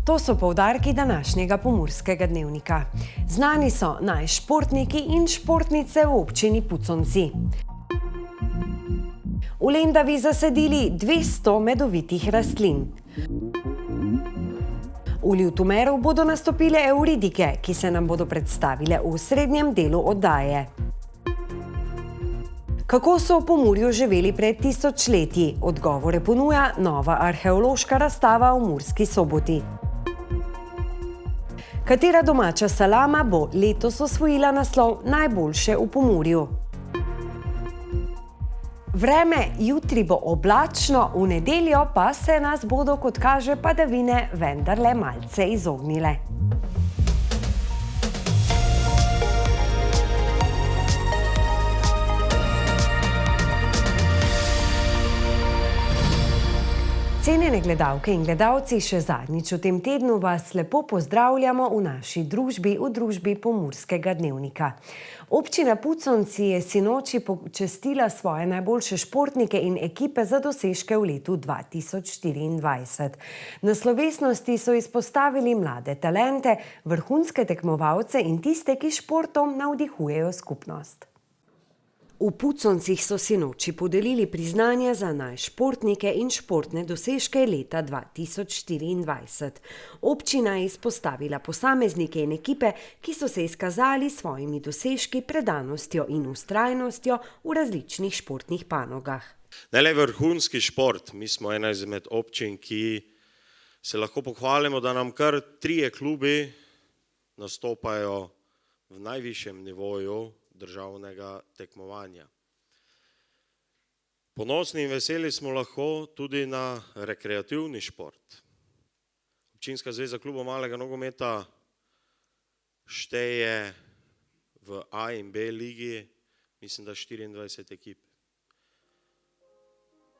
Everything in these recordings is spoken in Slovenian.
To so poudarki današnjega Pomurskega dnevnika. Znani so športniki in športnice v občini Puconci. V Lendavi zasadili 200 medovitih rastlin. V Ljutomeru bodo nastopile Euridike, ki se nam bodo predstavile v srednjem delu oddaje. Kako so v Pomurju živeli pred tisočletji? Odgovore ponuja nova arheološka razstava v Murski Soboti. Katera domača salama bo letos osvojila naslov najboljše v Pomurju? Vreme jutri bo oblačno, v nedeljo pa se nas bodo, kot kaže, padavine vendarle malce izognile. Cenjene gledalke in gledalci, še zadnjič v tem tednu vas lepo pozdravljamo v naši družbi, v družbi Pomurskega dnevnika. Občina Puconci je sinoči počastila svoje najboljše športnike in ekipe za dosežke v letu 2024. Na slovesnosti so izpostavili mlade talente, vrhunske tekmovalce in tiste, ki športom navdihujejo skupnost. V Puconcih so sinoči podelili priznanja za športnike in športne dosežke leta 2024. Občina je izpostavila posameznike in ekipe, ki so se izkazali s svojimi dosežki, predanostjo in vztrajnostjo v različnih športnih panogah. Ne le vrhunski šport, mi smo ena izmed občin, ki se lahko pohvalimo, da nam kar 3 klubi nastopajo v najvišjem nivoju državnega tekmovanja. Ponosni in veseli smo lahko tudi na rekreativni šport. Občinska zveza klubov malega nogometa šteje v A in B ligi, mislim, da 24 ekip.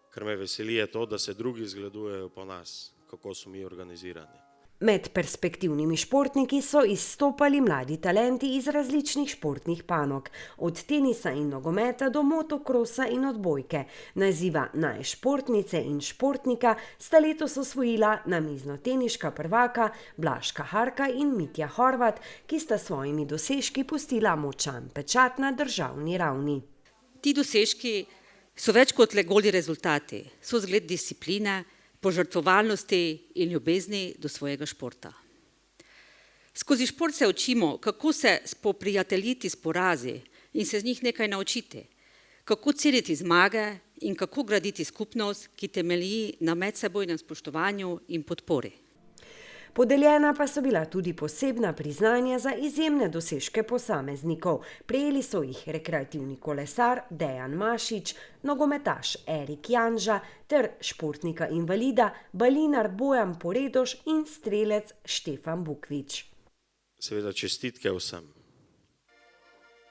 Kar me veseli je to, da se drugi zgledujejo po nas, kako so mi organizirani. Med perspektivnimi športniki so izstopali mladi talenti iz različnih športnih panog, od tenisa in nogometa do motokrosa in odbojke. Naziva športnice in športnika sta letos osvojila namiznoteniška prvaka Blažka Harka in Mitja Horvat, ki sta svojimi dosežki pustila močan pečat na državni ravni. Ti dosežki so več kot le goli rezultati, so zgled discipline, požrtvovalnosti in ljubezni do svojega športa. Skozi šport se učimo, kako se spoprijateljiti s porazi in se z njih nekaj naučiti, kako ceniti zmage in kako graditi skupnost, ki temelji na medsebojnem spoštovanju in podpori. Podeljena pa so bila tudi posebna priznanja za izjemne dosežke posameznikov. Prejeli so jih rekreativni kolesar Dejan Mašič, nogometaš Erik Janža ter športnika invalida balinar Bojan Poredoš in strelec Štefan Bukvič. Seveda čestitke vsem.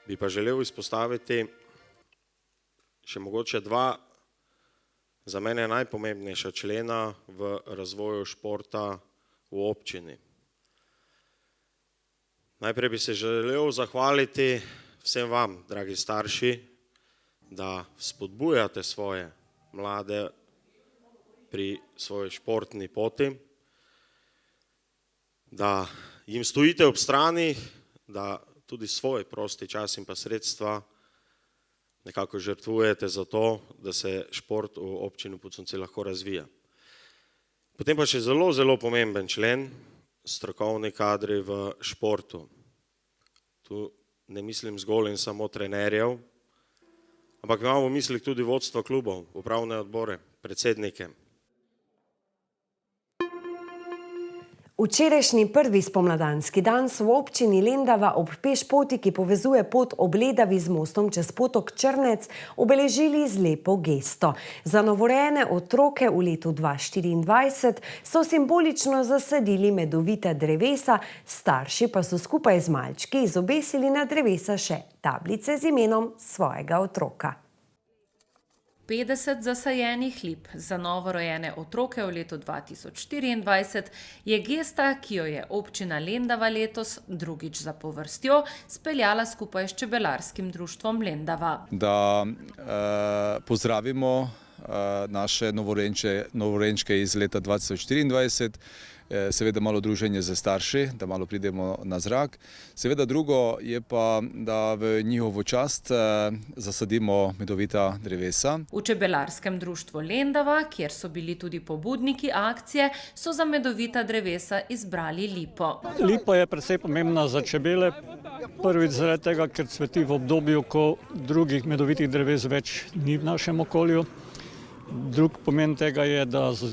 Bi pa želel izpostaviti še mogoče 2 za mene najpomembnejša člena v razvoju športa v občini. Najprej bi se želel zahvaliti vsem vam, dragi starši, da spodbujate svoje mlade pri svoji športni poti, da jim stojite ob strani, da tudi svoj prosti čas in pa sredstva nekako žrtvujete za to, da se šport v občini Puconci lahko razvija. Potem pa še zelo pomemben člen, strokovni kadri v športu. Tu ne mislim zgolj in samo trenerjev, ampak imamo v mislih tudi vodstvo klubov, upravne odbore, predsednike. Včerajšnji prvi spomladanski dan so v občini Lendava ob pešpoti, ki povezuje pot ob Ledavi z mostom čez potok Črnec, obeležili z lepo gesto. Za novorojene otroke v letu 2024 so simbolično zasadili medovita drevesa, starši pa so skupaj z malčki izobesili na drevesa še tablice z imenom svojega otroka. 50 zasajenih lip za novorojene otroke v letu 2024 je gesta, ki jo je občina Lendava letos drugič zapovrstjo speljala skupaj s Čebelarskim društvom Lendava. Da pozdravimo naše novorenčke iz leta 2024. Seveda malo druženje z starši, da malo pridemo na zrak. Seveda drugo je pa, da v njihovo čast zasadimo medovita drevesa. V Čebelarskem društvu Lendava, kjer so bili tudi pobudniki akcije, so za medovita drevesa izbrali lipo. Lipa je precej pomembna za čebele, prvič zaradi tega, ker cveti v obdobju, ko drugih medovitih dreves več ni v našem okolju. Drug pomen tega je, da z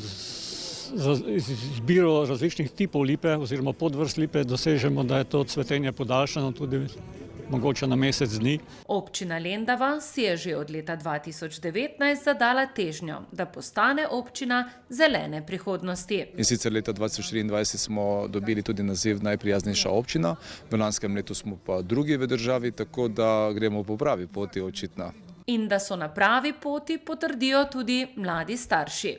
izbiro različnih tipov lipe oziroma podvrst lipe dosežemo, da je to cvetenje podaljšano tudi mogoče na mesec dni. Občina Lendava si je že od leta 2019 zadala težnjo, da postane občina zelene prihodnosti. In sicer leta 2024 smo dobili tudi naziv najprijaznejša občina, v lanskem letu smo pa drugi v državi, tako da gremo po pravi poti očitno. In da so na pravi poti, potrdijo tudi mladi starši.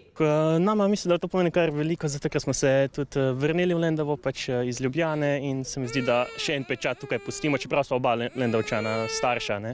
Nama mislim, da to pomeni kar veliko, zato ker smo se tudi vrnili v Lendavo iz Ljubljane in se mi zdi, da še en pečat tukaj pustimo, čeprav so oba Lendavčana starša.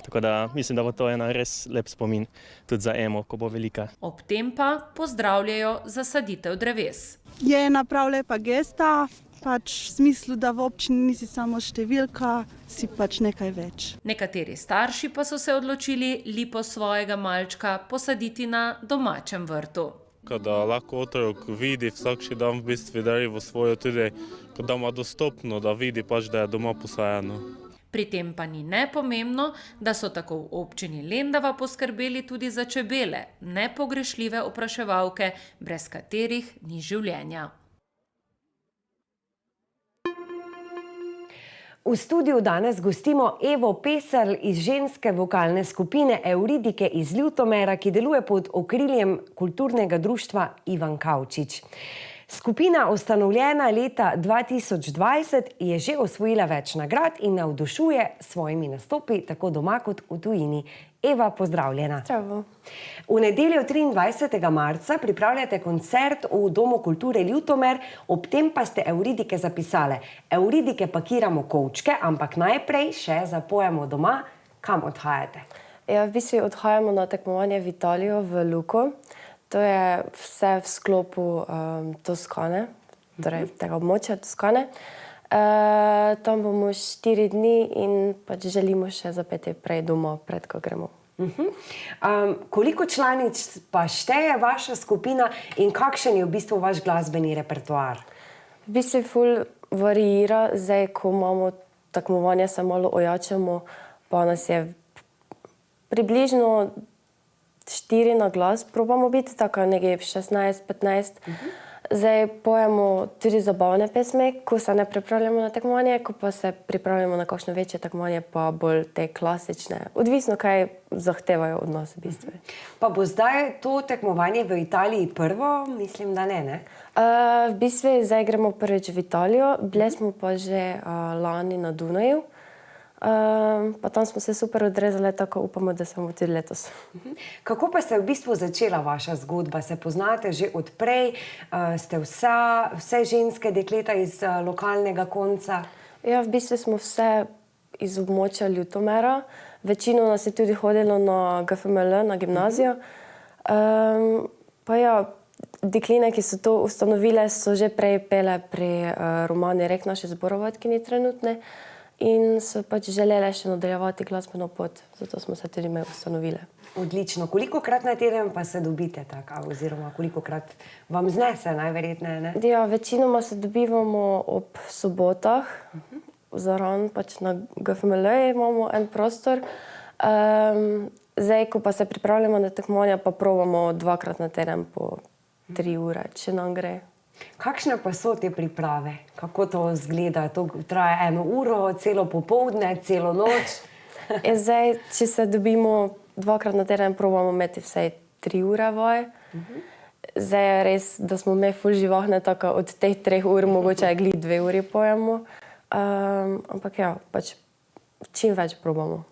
Tako da mislim, da bo to ena res lep spomin tudi za Emo, ko bo velika. Ob tem pa pozdravljajo zasaditev dreves. Je ena prav lepa gesta, pač v smislu, da v občini nisi samo številka, si pač nekaj več. Nekateri starši pa so se odločili lipo svojega malčka posaditi na domačem vrtu. Da lahko otrok vidi vsak dan v bistvu derevo svoje, tudi da ima dostopno, da vidi pač, da je doma posajeno. Pri tem pa ni nepomembno, da so tako v občini Lendava poskrbeli tudi za čebele, nepogrešljive opraševalke, brez katerih ni življenja. V studiu danes gostimo Evo Peserl iz ženske vokalne skupine Euridike iz Ljutomera, ki deluje pod okriljem kulturnega društva Ivan Kavčič. Skupina, ustanovljena leta 2020, je že osvojila več nagrad in navdušuje s svojimi nastopi tako doma kot v tujini. Eva, pozdravljena. Zdravo. V nedeljo 23. marca pripravljate koncert v Domu kulture Ljutomer, ob tem pa ste Euridike zapisale: Euridike pakiramo kovčke, ampak najprej še zapojemo doma. Kam odhajate? Ja, v bistvu odhajamo na tekmovanje v Italijo, v Luko. To je vse v sklopu Toskane, torej tega območja Toskane. Tam bomo 4 dni in pač želimo še zapeti prej doma, pred ko gremo. Koliko članic pa šteje vaša skupina in kakšen je v bistvu vaš glasbeni repertoar? V bistvu ful variira, zdaj ko imamo tekmovanje, se malo ojačamo, pa nas je približno 4 na glas, probamo biti tako nekje 16-15. Zdaj pojemo tudi zabavne pesme, ko se ne pripravljamo na tekmovanje, ko pa se pripravljamo na kakšno večje tekmovanje, pa bolj te klasične. Odvisno, kaj zahtevajo od nas v bistvu. Pa bo zdaj to tekmovanje v Italiji prvo? Mislim, da ne? V bistvu zdaj gremo prvič v Italijo, bili smo pa že lani na Dunaju. Pa tam smo se super odrezali, tako upamo, da smo tudi letos. Kako pa se je v bistvu začela vaša zgodba? Se poznate že od prej? Ste vse ženske dekleta iz lokalnega konca? Ja, v bistvu smo vse iz območja Ljutomera. Večino nas je tudi hodilo na GFML, na gimnazijo. Pa ja, dekline, ki so to ustanovile, so že prej pele pri Romani Rek, naše zborovodkinje trenutne. In so pač želele še nadaljevati glasbeno pot, zato smo se tudi mi ustanovile. Odlično. Kolikokrat na teden pa se dobite tako, oziroma kolikokrat vam znese najverjetneje, ne? Ja, večinoma se dobivamo ob sobotah, zraven pač na GFML imamo en prostor. Zdaj, ko pa se pripravljamo na tekmovanja, pa probamo 2-krat na teden po 3 ure, če nam gre. Kakšne pa so te priprave? Kako to izgleda? To traja 1 uro, celo popoldne, celo noč? Zdaj, če se dobimo 2-krat na teden, probamo imeti vsaj 3 ure vaj. Zdaj je res, da smo me ful živahne, tako od teh 3 ur mogoče glih 2 uri pojemo. Ampak ja, pač čim več probamo.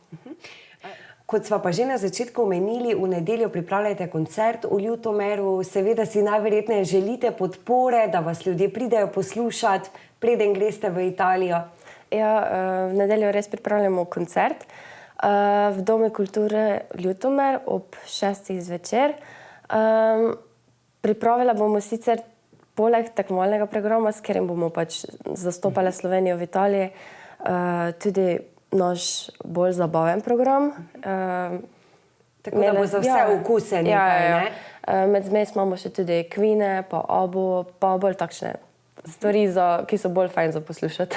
Kot sva pa že na začetku omenili, v nedeljo pripravljate koncert v Ljutomeru. Seveda si najverjetneje želite podpore, da vas ljudje pridejo poslušati, preden greste v Italijo. Ja, v nedeljo res pripravljamo koncert. v Domu kulture Ljutomer ob 6. zvečer. Pripravila bomo sicer poleg tekmovalnega programa, s katerim bomo pač zastopali Slovenijo v Italiji, tudi naš bolj zabaven program. Tako da bo za vse okuse nekaj, ne? Med zmes imamo še tudi Queen, pa Abo, pa bolj takšne stvari, ki so bolj fajn za poslušati.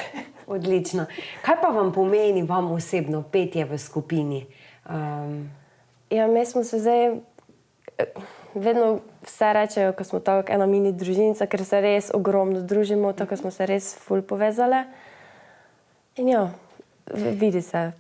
Odlično. Kaj pa vam pomeni vam osebno petje v skupini? Ja, mi smo se zdaj, vedno vse rečejo, ko smo tako ena mini družinica, ker se res ogromno družimo, tako smo se res ful povezale. In ja, vidi se.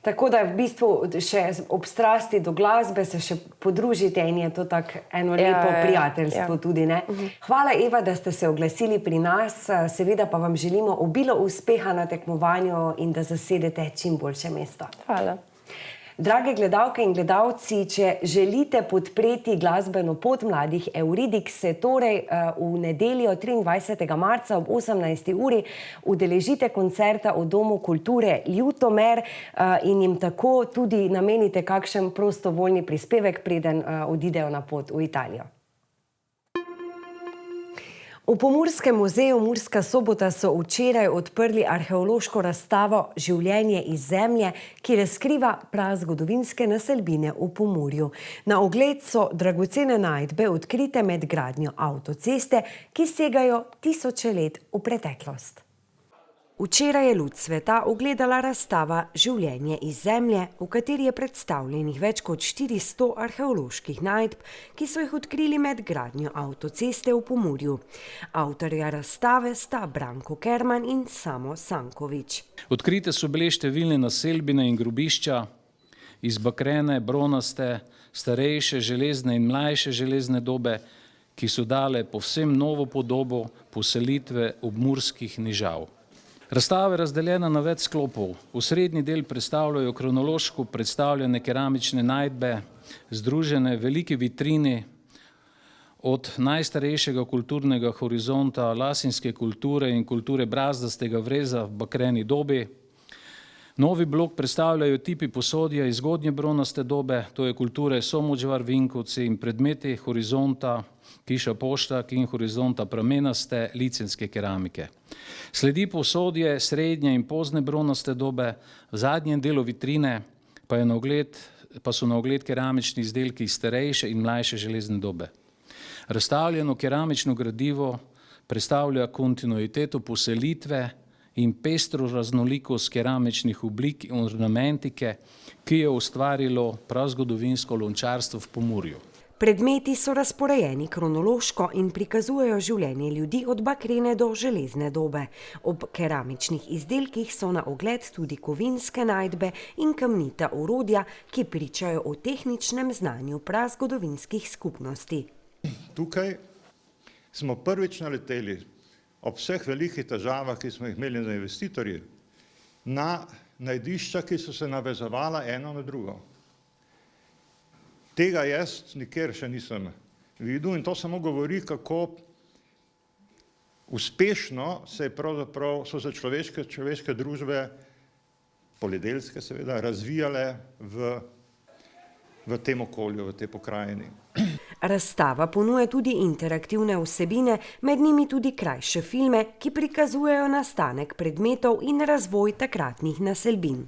Tako da v bistvu še ob strasti do glasbe se še podružite in je to tako eno lepo prijateljstvo tudi, ne? Hvala, Eva, da ste se oglasili pri nas. Seveda pa vam želimo obilo uspeha na tekmovanju in da zasedete čim boljše mesto. Hvala. Drage gledalke in gledalci, če želite podpreti glasbeno pot mladih Euridik, se torej v nedeljo 23. marca ob 18. uri udeležite koncerta v Domu kulture Ljutomer in jim tako tudi namenite kakšen prostovoljni prispevek, preden odidejo na pot v Italijo. V Pomurskem muzeju Murska Sobota so včeraj odprli arheološko razstavo Življenje iz zemlje, ki razkriva prazgodovinske naselbine v Pomurju. Na ogled so dragocene najdbe odkrite med gradnjo avtoceste, ki segajo tisoče let v preteklost. Včeraj je luč sveta ugledala razstava Življenje iz zemlje, v kateri je predstavljenih več kot 400 arheoloških najdb, ki so jih odkrili med gradnjo avtoceste v Pomurju. Avtorja razstave sta Branko Kerman in Samo Sankovič. Odkrite so bile številne naselbine in grobišča iz bakrene, bronaste, starejše železne in mlajše železne dobe, ki so dale povsem novo podobo poselitve obmurskih nižav. Razstava je razdeljena na več sklopov. V srednji del predstavljajo kronološko predstavljene keramične najdbe, združene velike vitrini od najstarejšega kulturnega horizonta lasinske kulture in kulture brazdastega vreza v bakreni dobi. Novi blok predstavljajo tipi posodja iz zgodnje bronaste dobe, to je kulture Somočvar, Vinkovci in predmeti horizonta Kiša Poštak in horizonta pramenaste licenske keramike. Sledi posodje srednje in pozne bronaste dobe, v zadnjem delu vitrine pa so na ogled keramični izdelki iz starejše in mlajše železne dobe. Razstavljeno keramično gradivo predstavlja kontinuiteto poselitve in pestro raznolikost keramičnih oblik in ornamentike, ki je ustvarilo prazgodovinsko lončarstvo v Pomurju. Predmeti so razporejeni kronološko in prikazujejo življenje ljudi od bakrene do železne dobe. Ob keramičnih izdelkih so na ogled tudi kovinske najdbe in kamnita orodja, ki pričajo o tehničnem znanju prazgodovinskih skupnosti. Tukaj smo prvič naleteli ob vseh velikih težavah, ki smo jih imeli za investitorji, na najdišča, ki so se navezovala eno na drugo. Tega jaz nikjer še nisem videl in to samo govori, kako uspešno so se človeške družbe, poljedelske seveda, razvijale v tem okolju, v tej pokrajini. Razstava ponuja tudi interaktivne vsebine, med njimi tudi krajše filme, ki prikazujejo nastanek predmetov in razvoj takratnih naselbin.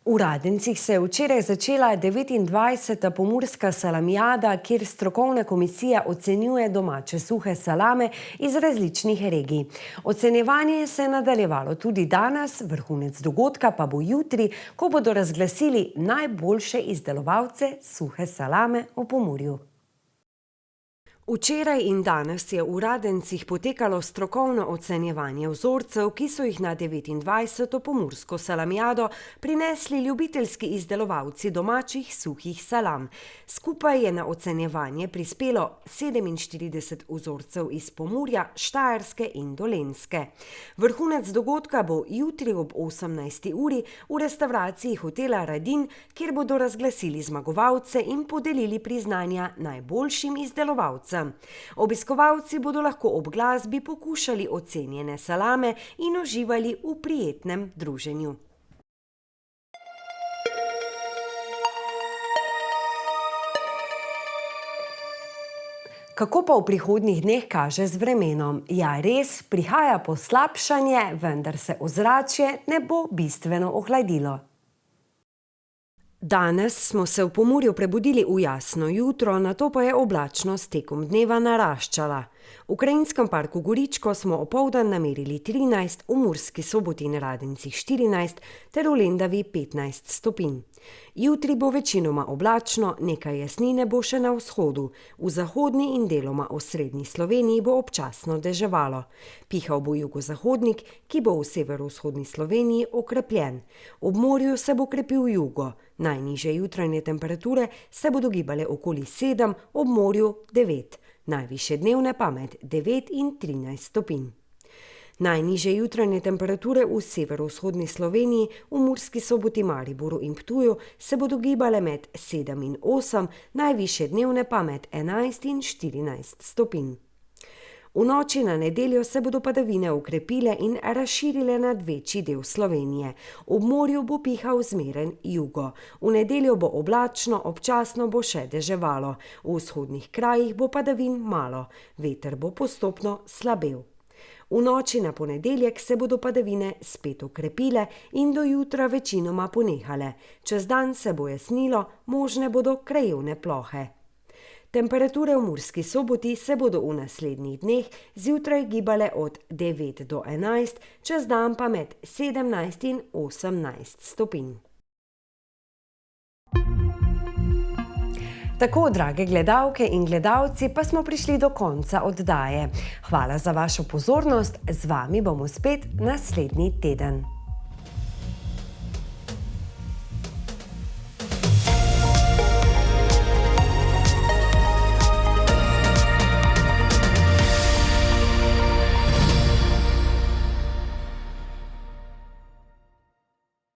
V Radencih se je včeraj začela 29. pomurska salamijada, kjer strokovna komisija ocenjuje domače suhe salame iz različnih regij. Ocenjevanje se je nadaljevalo tudi danes, vrhunec dogodka pa bo jutri, ko bodo razglasili najboljše izdelovalce suhe salame v Pomurju. Včeraj in danes je v Radencih potekalo strokovno ocenjevanje vzorcev, ki so jih na 29. pomursko salamijado prinesli ljubiteljski izdelovalci domačih suhih salam. Skupaj je na ocenjevanje prispelo 47 vzorcev iz Pomurja, Štajerske in Dolenjske. Vrhunec dogodka bo jutri ob 18. uri v restavraciji hotela Radin, kjer bodo razglasili zmagovalce in podelili priznanja najboljšim izdelovalcem vsem. Obiskovalci bodo lahko ob glasbi pokušali ocenjene salame in uživali v prijetnem druženju. Kako pa v prihodnjih dneh kaže z vremenom? Ja, res, prihaja poslabšanje, vendar se ozračje ne bo bistveno ohladilo. Danes smo se v Pomurju prebudili v jasno jutro, nato pa je oblačnost tekom dneva naraščala. V Krajinskem parku Goričko smo opoldan namerili 13, v Murski Soboti in Radencih 14 ter v Lendavi 15 stopinj. Jutri bo večinoma oblačno, nekaj jasnine bo še na vzhodu. V zahodni in deloma osrednji Sloveniji bo občasno deževalo. Pihal bo jugozahodnik, ki bo v severovzhodni Sloveniji okrepljen. Ob morju se bo krepil jugo. Najnižje jutranje temperature se bodo gibale okoli 7, ob morju 9. Najvišje dnevne pa med 9 in 13 stopinj. Najnižje jutranje temperature v severovzhodni Sloveniji, v Murski Soboti, Mariboru in Ptuju se bodo gibale med 7 in 8, najvišje dnevne pa med 11 in 14 stopinj. V noči na nedeljo se bodo padavine okrepile in razširile nad večji del Slovenije. Ob morju bo pihal zmeren jugo. V nedeljo bo oblačno, občasno bo še deževalo. V vzhodnih krajih bo padavin malo. Veter bo postopno slabel. V noči na ponedeljek se bodo padavine spet okrepile in do jutra večinoma ponehale. Čez dan se bo jasnilo, možne bodo krajevne plohe. Temperature v Murski Soboti se bodo v naslednjih dneh zjutraj gibale od 9 do 11, čez dan pa med 17 in 18 stopinj. Tako, drage gledalke in gledalci, pa smo prišli do konca oddaje. Hvala za vašo pozornost, z vami bomo spet naslednji teden.